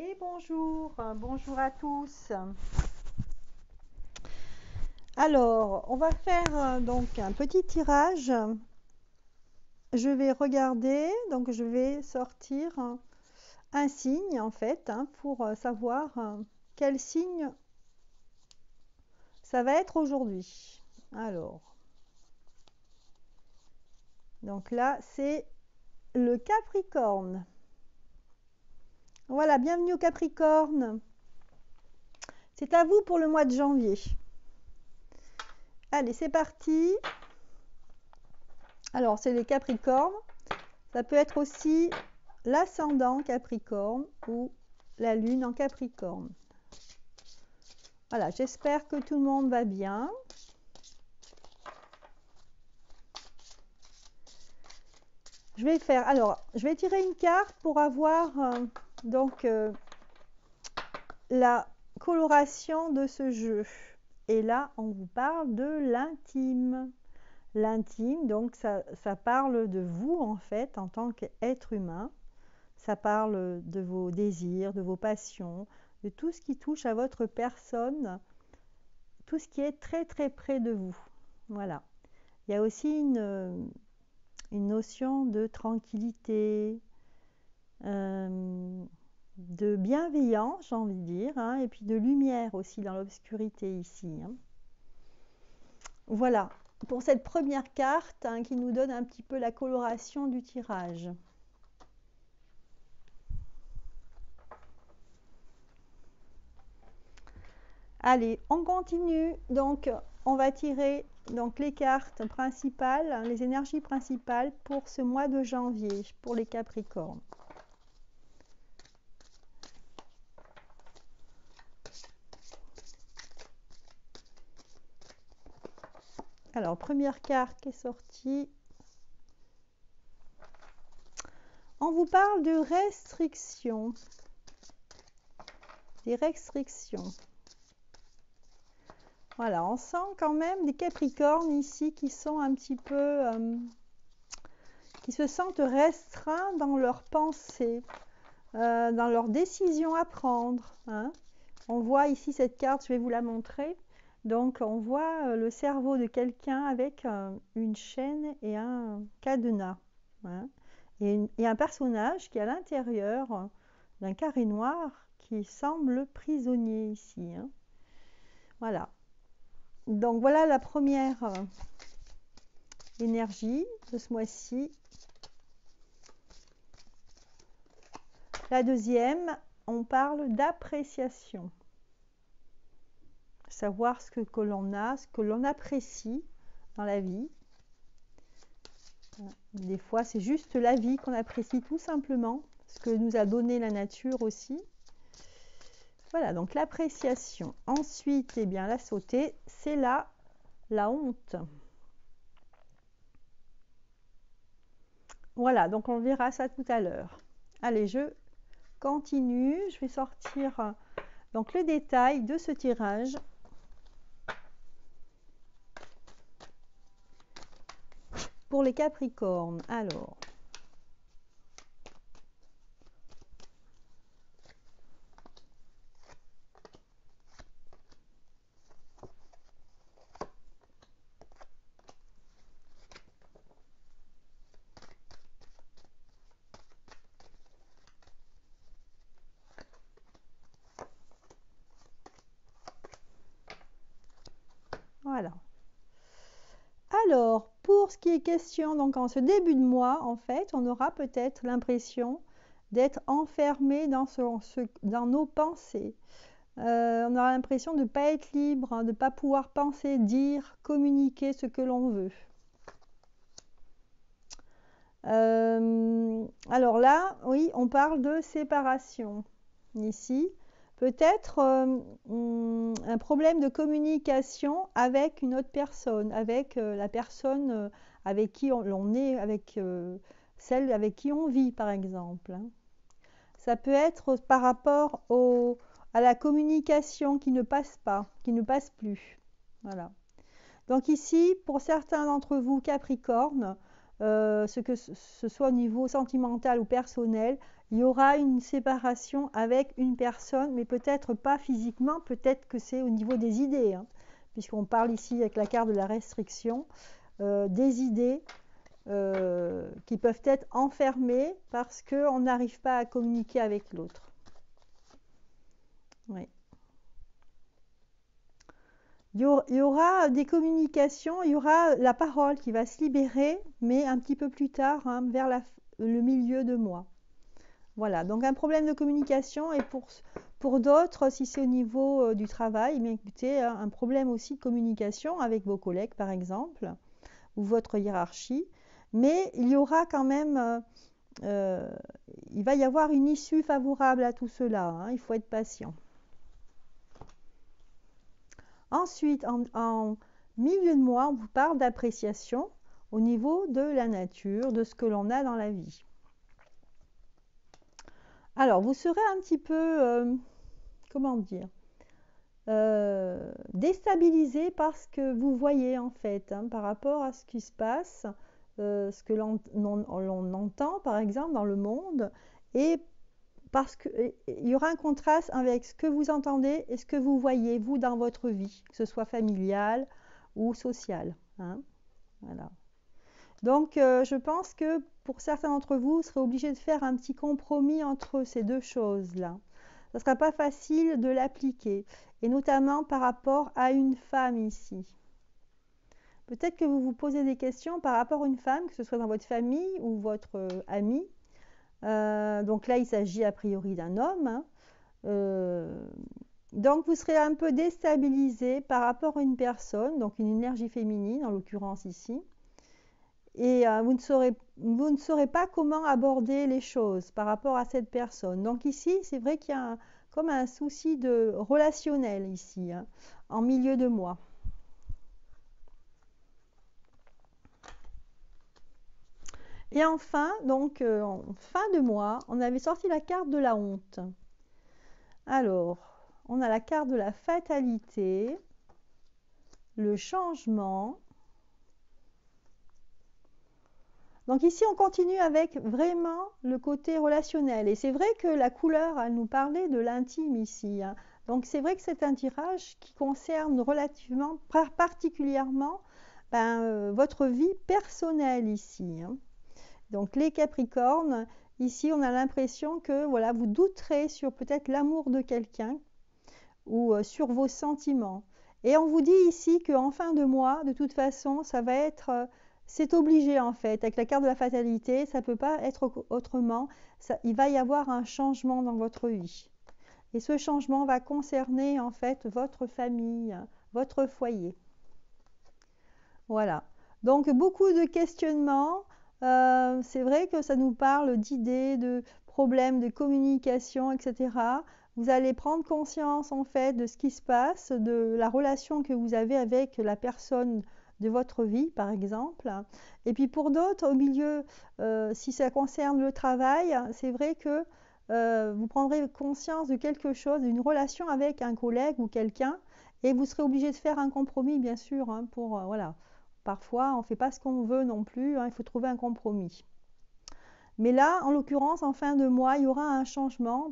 Et bonjour, bonjour à tous. Alors, on va faire donc un petit tirage. Je vais regarder, donc je vais sortir un signe en fait pour savoir quel signe ça va être aujourd'hui. Alors, donc là c'est le Capricorne. Voilà, bienvenue au Capricorne. C'est à vous pour le mois de janvier. Allez, c'est parti. Alors, c'est les Capricornes. Ça peut être aussi l'ascendant Capricorne ou la lune en Capricorne. Voilà, j'espère que tout le monde va bien. Je vais tirer une carte pour avoir la coloration de ce jeu. Et là, on vous parle de l'intime. L'intime, donc ça parle de vous en fait en tant qu'être humain. Ça parle de vos désirs, de vos passions, de tout ce qui touche à votre personne, tout ce qui est très très près de vous. Voilà. Il y a aussi une notion de tranquillité, de bienveillance, j'ai envie de dire, et puis de lumière aussi dans l'obscurité ici. Voilà, pour cette première carte qui nous donne un petit peu la coloration du tirage. Allez, on continue. Donc, on va tirer les cartes principales, les énergies principales pour ce mois de janvier, pour les Capricornes. Alors, première carte qui est sortie. On vous parle de restrictions. Des restrictions. Voilà, on sent quand même des Capricornes ici qui sont un petit peu... qui se sentent restreints dans leurs pensées, dans leurs décisions à prendre. On voit ici cette carte, je vais vous la montrer. Donc, on voit le cerveau de quelqu'un avec une chaîne et un cadenas. Et un personnage qui est à l'intérieur d'un carré noir qui semble prisonnier ici. Voilà. Donc, voilà la première énergie de ce mois-ci. La deuxième, on parle d'appréciation. Savoir ce que l'on a, ce que l'on apprécie dans la vie. Des fois, c'est juste la vie qu'on apprécie tout simplement, ce que nous a donné la nature aussi. Voilà, donc l'appréciation. Ensuite, eh bien, la sautée, c'est la honte. Voilà, donc on verra ça tout à l'heure. Allez, je continue. Je vais sortir donc le détail de ce tirage. Pour les Capricornes, alors. Voilà. Alors, pour ce qui est question, donc en ce début de mois, en fait, on aura peut-être l'impression d'être enfermé dans nos pensées. On aura l'impression de ne pas être libre, de ne pas pouvoir penser, dire, communiquer ce que l'on veut. Alors là, oui, on parle de séparation ici. Peut-être un problème de communication avec une autre personne, avec la personne avec qui l'on est, avec celle avec qui on vit, par exemple. Ça peut être par rapport à la communication qui ne passe pas, qui ne passe plus. Voilà. Donc ici, pour certains d'entre vous, Capricorne, ce que ce soit au niveau sentimental ou personnel, il y aura une séparation avec une personne, mais peut-être pas physiquement, peut-être que c'est au niveau des idées, hein, puisqu'on parle ici avec la carte de la restriction, des idées qui peuvent être enfermées parce qu'on n'arrive pas à communiquer avec l'autre. Oui. Il y aura des communications, il y aura la parole qui va se libérer, mais un petit peu plus tard, hein, vers le milieu de mois. Voilà, donc un problème de communication, et pour d'autres, si c'est au niveau du travail, bien écoutez, un problème aussi de communication avec vos collègues, par exemple, ou votre hiérarchie, mais il y aura quand même, il va y avoir une issue favorable à tout cela, hein, il faut être patient. Ensuite, en milieu de mois, on vous parle d'appréciation au niveau de la nature, de ce que l'on a dans la vie. Alors, vous serez un petit peu, comment dire, déstabilisé par ce que vous voyez en fait, hein, par rapport à ce qui se passe, ce que l'on entend par exemple dans le monde, et parce qu'il y aura un contraste avec ce que vous entendez et ce que vous voyez, vous, dans votre vie, que ce soit familiale ou sociale, hein. Voilà. Donc, je pense que pour certains d'entre vous, vous serez obligés de faire un petit compromis entre ces deux choses-là. Ce ne sera pas facile de l'appliquer, et notamment par rapport à une femme ici. Peut-être que vous vous posez des questions par rapport à une femme, que ce soit dans votre famille ou votre ami. Donc là, il s'agit a priori d'un homme, hein. Donc vous serez un peu déstabilisé par rapport à une personne, donc une énergie féminine en l'occurrence ici, et vous ne saurez pas comment aborder les choses par rapport à cette personne. Donc ici, c'est vrai qu'il y a comme un souci de relationnel ici, hein, en milieu de mois. Et enfin, donc en fin de mois, on avait sorti la carte de la honte. Alors, on a la carte de la fatalité, le changement. Donc ici, on continue avec vraiment le côté relationnel. Et c'est vrai que la couleur, elle nous parlait de l'intime ici, hein. Donc c'est vrai que c'est un tirage qui concerne relativement, particulièrement, votre vie personnelle ici, hein. Donc les Capricornes, ici on a l'impression que voilà, vous douterez sur peut-être l'amour de quelqu'un ou sur vos sentiments. Et on vous dit ici qu'en fin de mois, de toute façon, ça va être, c'est obligé en fait. Avec la carte de la fatalité, ça ne peut pas être autrement. Il va y avoir un changement dans votre vie. Et ce changement va concerner en fait votre famille, votre foyer. Voilà. Donc beaucoup de questionnements. C'est vrai que ça nous parle d'idées, de problèmes de communication, etc. Vous allez prendre conscience en fait de ce qui se passe, de la relation que vous avez avec la personne de votre vie, par exemple. Et puis pour d'autres, au milieu, si ça concerne le travail, c'est vrai que vous prendrez conscience de quelque chose, d'une relation avec un collègue ou quelqu'un, et vous serez obligé de faire un compromis, bien sûr, hein, pour voilà. Parfois, on ne fait pas ce qu'on veut non plus, hein, il faut trouver un compromis. Mais là, en l'occurrence, en fin de mois, il y aura un changement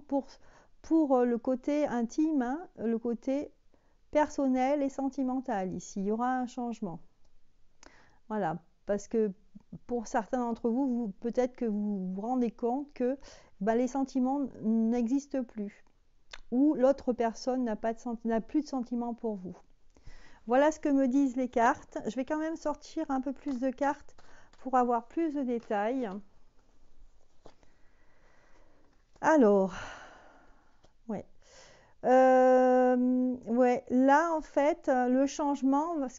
pour le côté intime, hein, le côté personnel et sentimental. Ici, il y aura un changement. Voilà, parce que pour certains d'entre vous, peut-être que vous vous rendez compte que les sentiments n'existent plus, ou l'autre personne n'a plus de sentiments pour vous. Voilà ce que me disent les cartes. Je vais quand même sortir un peu plus de cartes pour avoir plus de détails. Alors, ouais. Ouais, là en fait, le changement, ce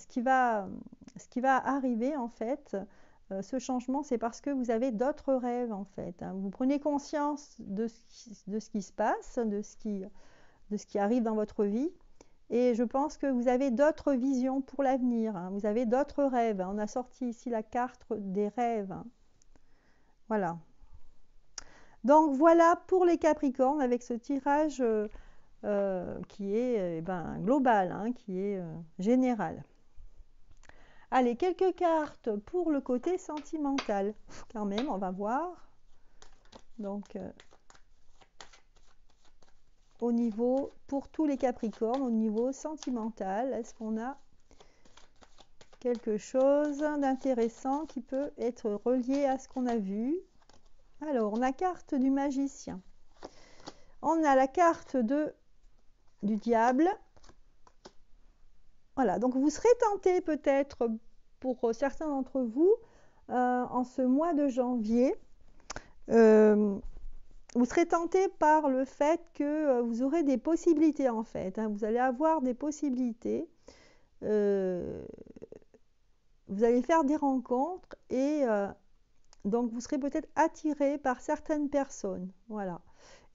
qui va arriver en fait, ce changement, c'est parce que vous avez d'autres rêves en fait, hein. Vous prenez conscience de ce qui se passe, de ce qui arrive dans votre vie. Et je pense que vous avez d'autres visions pour l'avenir, hein. Vous avez d'autres rêves. On a sorti ici la carte des rêves, hein. Voilà. Donc voilà pour les Capricornes avec ce tirage qui est global, hein, qui est général. Allez, quelques cartes pour le côté sentimental. Quand même, on va voir. Donc, au niveau, pour tous les Capricornes, au niveau sentimental, est-ce qu'on a quelque chose d'intéressant qui peut être relié à ce qu'on a vu? Alors, on a carte du magicien. On a la carte du diable. Voilà, donc vous serez tenté peut-être pour certains d'entre vous en ce mois de janvier. Vous serez tenté par le fait que vous aurez des possibilités en fait. Vous allez avoir des possibilités. Vous allez faire des rencontres et donc vous serez peut-être attiré par certaines personnes. Voilà.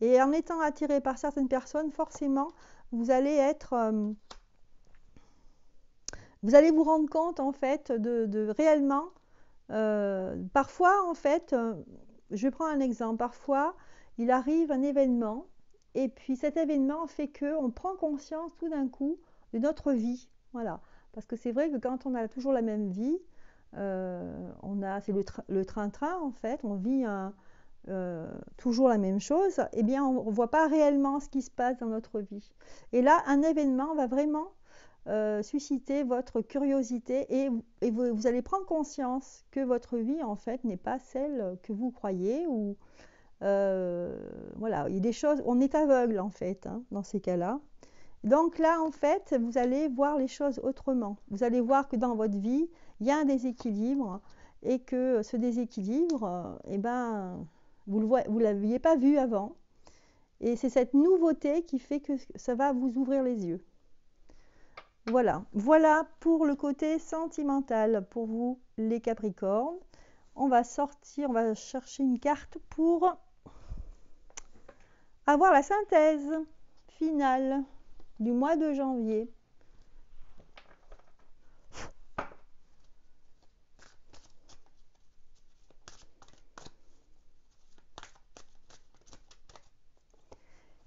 Et en étant attiré par certaines personnes, forcément, vous allez vous allez vous rendre compte en fait de réellement. Parfois en fait, je prends un exemple. Parfois, il arrive un événement et puis cet événement fait qu'on prend conscience tout d'un coup de notre vie. Voilà. Parce que c'est vrai que quand on a toujours la même vie, c'est le train-train en fait, on vit toujours la même chose, eh bien on ne voit pas réellement ce qui se passe dans notre vie. Et là, un événement va vraiment susciter votre curiosité et vous allez prendre conscience que votre vie en fait n'est pas celle que vous croyez ou voilà, il y a des choses, on est aveugle en fait dans ces cas-là. Donc là en fait vous allez voir les choses autrement. Vous allez voir que dans votre vie il y a un déséquilibre et que ce déséquilibre, eh ben, vous ne l'aviez pas vu avant. Et c'est cette nouveauté qui fait que ça va vous ouvrir les yeux. Voilà, voilà pour le côté sentimental pour vous les Capricornes. On va chercher une carte pour avoir la synthèse finale du mois de janvier.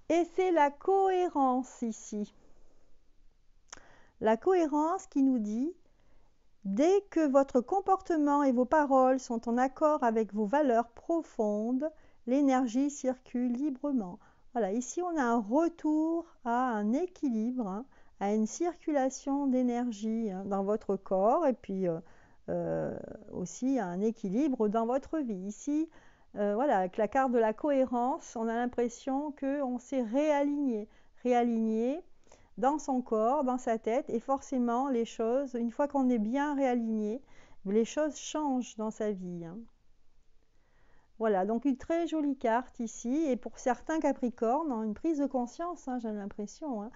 Et c'est la cohérence ici. La cohérence qui nous dit, dès que votre comportement et vos paroles sont en accord avec vos valeurs profondes, l'énergie circule librement. Voilà, ici on a un retour à un équilibre, à une circulation d'énergie dans votre corps et puis aussi à un équilibre dans votre vie. Ici, voilà, avec la carte de la cohérence, on a l'impression qu'on s'est réaligné dans son corps, dans sa tête, et forcément les choses, une fois qu'on est bien réaligné, les choses changent dans sa vie. Voilà, donc une très jolie carte ici, et pour certains Capricornes, une prise de conscience, j'ai l'impression,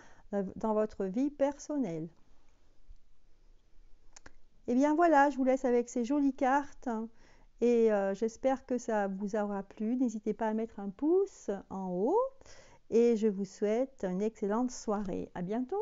dans votre vie personnelle. Et bien voilà, je vous laisse avec ces jolies cartes, et j'espère que ça vous aura plu. N'hésitez pas à mettre un pouce en haut, et je vous souhaite une excellente soirée. À bientôt!